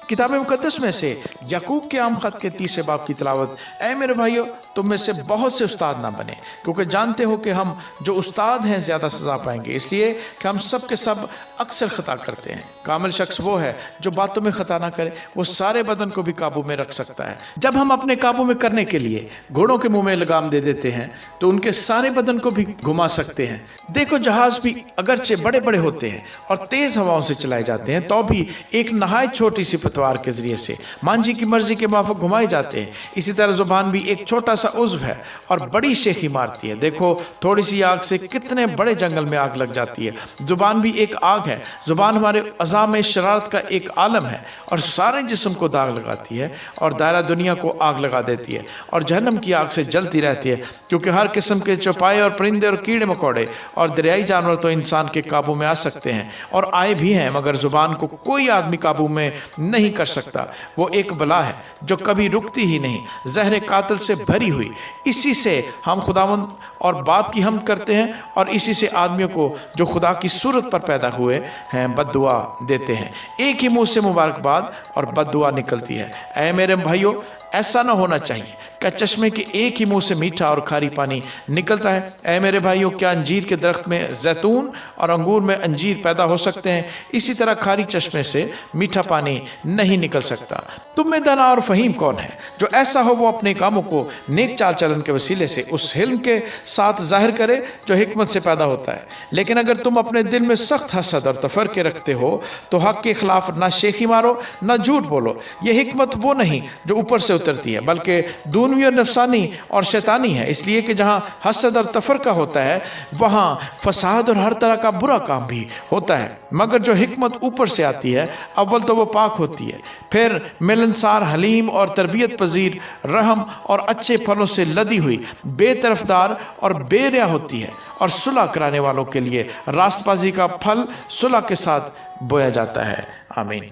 किताब मुकद्दस में से याकूब के आम खत के 30 बाब की तिलावत। ऐ मेरे भाइयों, तुम में से बहुत से उस्ताद ना बने, क्योंकि जानते हो कि हम जो उस्ताद हैं ज़्यादा सज़ा पाएंगे, इसलिए कि हम सब के सब अक्सर ख़ता करते हैं। कामिल शख्स वो है जो बातों में ख़ता ना करे, वो सारे बदन को भी काबू में रख सकता है। जब हम अपने काबू में करने के लिए घोड़ों के मुंह में लगाम दे देते हैं तो उनके सारे बदन को भी घुमा सकते हैं। देखो, जहाज़ भी अगरचे बड़े बड़े होते हैं और तेज़ हवाओं से चलाए जाते हैं, तो भी एक नहायत छोटी सी पतवार के जरिए से मांझी की मर्जी के माफक घुमाए जाते हैं। इसी तरह जुबान भी एक छोटा सा उज़्व है और बड़ी शेखी मारती है। देखो, थोड़ी सी आग से कितने बड़े जंगल में आग लग जाती है। जुबान भी एक आग है। जुबान हमारे अज़ा में शरारत का एक आलम है और सारे जिस्म को दाग लगाती है और दायरा दुनिया को आग लगा देती है और जहन्नम की आग से जलती रहती है, क्योंकि हर किस्म के चौपाए और परिंदे और कीड़े मकोड़े और दरियाई जानवर तो इंसान के काबू में आ सकते हैं और आए भी हैं, मगर जुबान को कोई आदमी काबू में नहीं कर सकता। वो एक बला है जो कभी रुकती ही नहीं, जहर कातिल से भरी हुई। इसी से हम खुदावंद और बाप की हमद करते हैं और इसी से आदमियों को जो खुदा की सूरत पर पैदा हुए हैं बद्दुआ देते हैं। एक ही मुंह से मुबारकबाद और बद्दुआ निकलती है। ऐ मेरे भाइयों, ऐसा ना होना चाहिए। क्या चश्मे के एक ही मुंह से मीठा और खारी पानी निकलता है? ऐ मेरे भाइयों, क्या अंजीर के दरख्त में जैतून और अंगूर में अंजीर पैदा हो सकते हैं? इसी तरह खारी चश्मे से मीठा पानी नहीं निकल सकता। तुम में दाना और फहीम कौन है? जो ऐसा हो वो अपने कामों को नेक चाल चलन के वसीले से उस हिल्म के साथ जाहिर करे जो हिकमत से पैदा होता है। लेकिन अगर तुम अपने दिल में सख्त हसद और तफरके रखते हो तो हक के खिलाफ ना शेखी मारो ना झूठ बोलो। ये हिकमत वो नहीं जो ऊपर से उतरती है, बल्कि दूनवी और नफसानी और शैतानी है। इसलिए कि जहाँ हसद और तफरका होता है वहाँ फसाद और हर तरह का बुरा काम भी होता है। मगर जो हिकमत ऊपर से आती है, अव्वल तो वो पाक होती है, फिर मिलनसार, हलीम और तरबियत पजीर, रहम और अच्छे फलों से लदी हुई, बेतरफदार और बेरिया होती है और सुलह कराने वालों के लिए रास्तबाजी का फल सुलह के साथ बोया जाता है। आमीन।